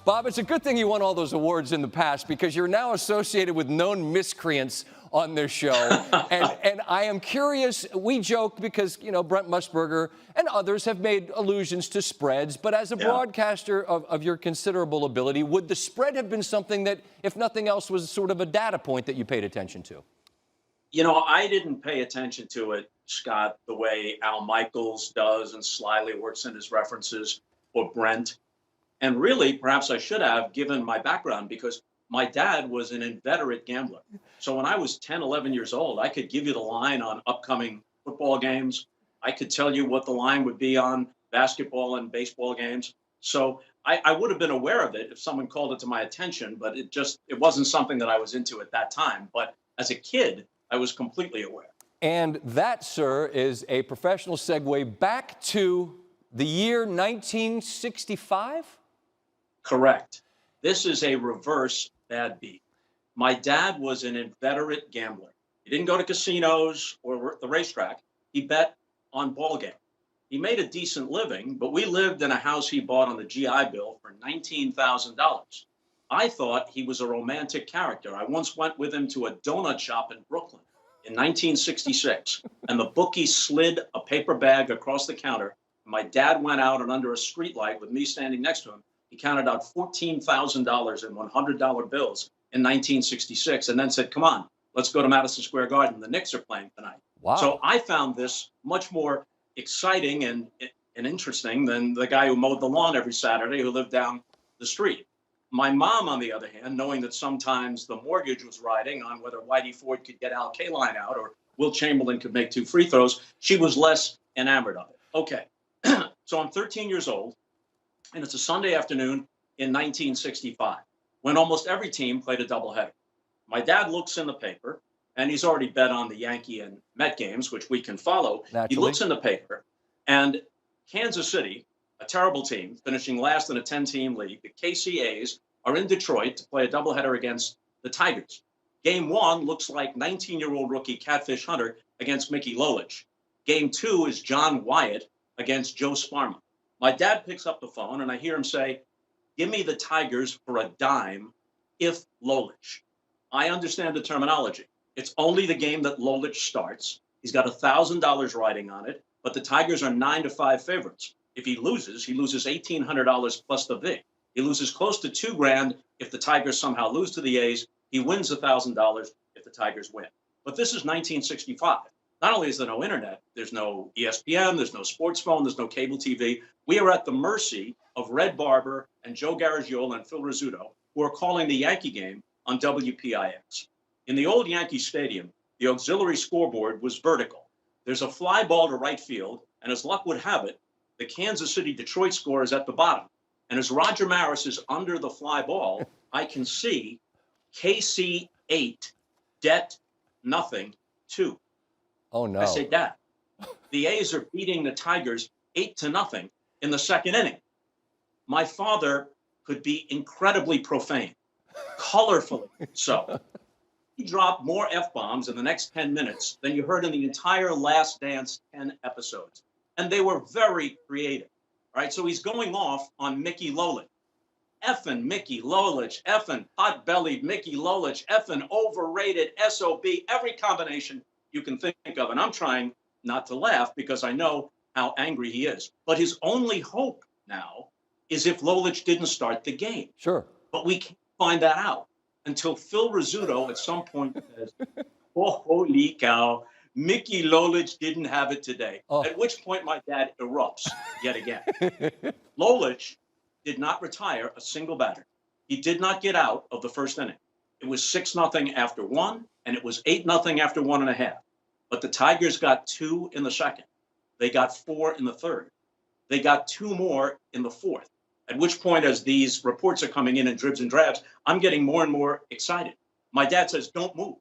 Bob, it's a good thing you won all those awards in the past because you're now associated with known miscreants on this show. and I am curious, we joke because, you know, Brent Musburger and others have made allusions to spreads, but as a broadcaster of your considerable ability, would the spread have been something that, if nothing else, was sort of a data point that you paid attention to? You know, I didn't pay attention to it, Scott, the way Al Michaels does and slyly works in his references, or Brent. And really, perhaps I should have, given my background, because my dad was an inveterate gambler. So when I was 10, 11 years old, I could give you the line on upcoming football games. I could tell you what the line would be on basketball and baseball games. So I would have been aware of it if someone called it to my attention, but it wasn't something that I was into at that time. But as a kid, I was completely aware. And that, sir, is a professional segue back to the year 1965? Correct. This is a reverse bad beat. My dad was an inveterate gambler. He didn't go to casinos or the racetrack. He bet on ball games. He made a decent living, but we lived in a house he bought on the GI Bill for $19,000. I thought he was a romantic character. I once went with him to a donut shop in Brooklyn in 1966, and the bookie slid a paper bag across the counter. My dad went out, and under a streetlight with me standing next to him, he counted out $14,000 in $100 bills in 1966 and then said, "Come on, let's go to Madison Square Garden. The Knicks are playing tonight." Wow. So I found this much more exciting and interesting than the guy who mowed the lawn every Saturday who lived down the street. My mom, on the other hand, knowing that sometimes the mortgage was riding on whether Whitey Ford could get Al Kaline out or Will Chamberlain could make 2 free throws, she was less enamored of it. Okay, so I'm 13 years old, and it's a Sunday afternoon in 1965, when almost every team played a doubleheader. My dad looks in the paper, and he's already bet on the Yankee and Met games, which we can follow. Naturally. He looks in the paper, and Kansas City, a terrible team, finishing last in a 10-team league, the KCAs, are in Detroit to play a doubleheader against the Tigers. Game 1 looks like 19-year-old rookie Catfish Hunter against Mickey Lolich. Game 2 is John Wyatt against Joe Sparma. My dad picks up the phone, and I hear him say, "Give me the Tigers for a dime if Lolich." I understand the terminology. It's only the game that Lolich starts. He's got $1,000 riding on it, but the Tigers are 9-5 favorites. If he loses $1,800 plus the VIG. He loses close to $2,000 if the Tigers somehow lose to the A's. He wins $1,000 if the Tigers win. But this is 1965. Not only is there no internet, there's no ESPN, there's no sports phone, there's no cable TV. We are at the mercy of Red Barber and Joe Garagiola and Phil Rizzuto, who are calling the Yankee game on WPIX. In the old Yankee Stadium, the auxiliary scoreboard was vertical. There's a fly ball to right field, and as luck would have it, the Kansas City-Detroit score is at the bottom. And as Roger Maris is under the fly ball, I can see KC 8, Det nothing 2. Oh, no. I say, "Dad, the A's are beating the Tigers 8-0 in the second inning." My father could be incredibly profane, colorfully so. He dropped more F-bombs in the next 10 minutes than you heard in the entire Last Dance 10 episodes. And they were very creative. All right, so he's going off on Mickey Lolich. Effing Mickey Lolich, effing pot-bellied Mickey Lolich, effing overrated SOB, every combination you can think of. And I'm trying not to laugh because I know how angry he is. But his only hope now is if Lolich didn't start the game. Sure. But we can't find that out until Phil Rizzuto at some point says, "Oh, holy cow, Mickey Lolich didn't have it today." Oh. At which point my dad erupts yet again. Lolich did not retire a single batter. He did not get out of the first inning. It was 6-0 after 1, and it was 8-0 after 1.5. But the Tigers got 2 in the second. They got 4 in the third. They got 2 more in the fourth. At which point, as these reports are coming in dribs and drabs, I'm getting more and more excited. My dad says, "Don't move."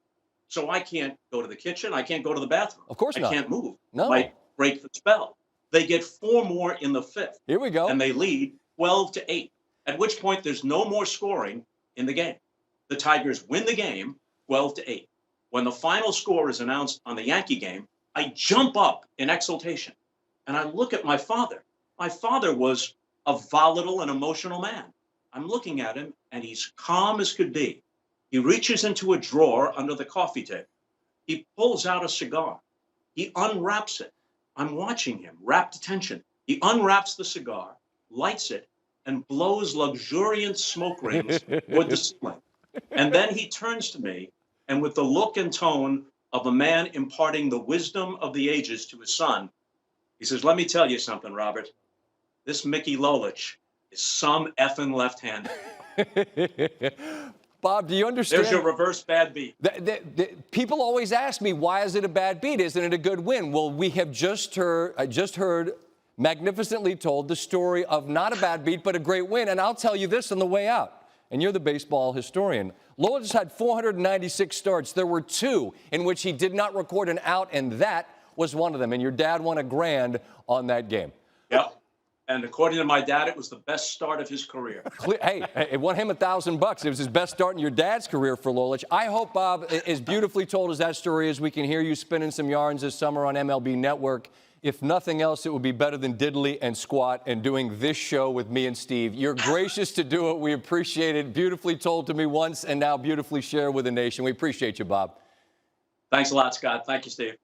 So I can't go to the kitchen. I can't go to the bathroom. Of course not. I can't move. No. Might break the spell. They get 4 more in the fifth. Here we go. And they lead 12-8, at which point there's no more scoring in the game. The Tigers win the game 12-8. When the final score is announced on the Yankee game, I jump up in exultation and I look at my father. My father was a volatile and emotional man. I'm looking at him, and he's calm as could be. He reaches into a drawer under the coffee table. He pulls out a cigar. He unwraps it. I'm watching him, rapt attention. He unwraps the cigar, lights it, and blows luxuriant smoke rings toward the ceiling. And then he turns to me, and with the look and tone of a man imparting the wisdom of the ages to his son, he says, "Let me tell you something, Robert. This Mickey Lolich is some effing left-handed." Bob, do you understand? There's your reverse bad beat. People always ask me, why is it a bad beat? Isn't it a good win? Well, we have I just heard magnificently told the story of not a bad beat, but a great win. And I'll tell you this on the way out. And you're the baseball historian. Lolich had 496 starts. There were 2 in which he did not record an out, and that was one of them. And your dad won $1,000 on that game. Yep. And according to my dad, it was the best start of his career. Hey, it won him $1,000. It was his best start in your dad's career for Lolich. I hope, Bob, as beautifully told as that story is, we can hear you spinning some yarns this summer on MLB Network. If nothing else, it would be better than diddly and squat and doing this show with me and Steve. You're gracious to do it. We appreciate it. Beautifully told to me once and now beautifully shared with the nation. We appreciate you, Bob. Thanks a lot, Scott. Thank you, Steve.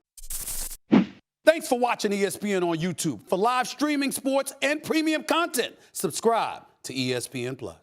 Thanks for watching ESPN on YouTube. For live streaming sports and premium content, subscribe to ESPN+.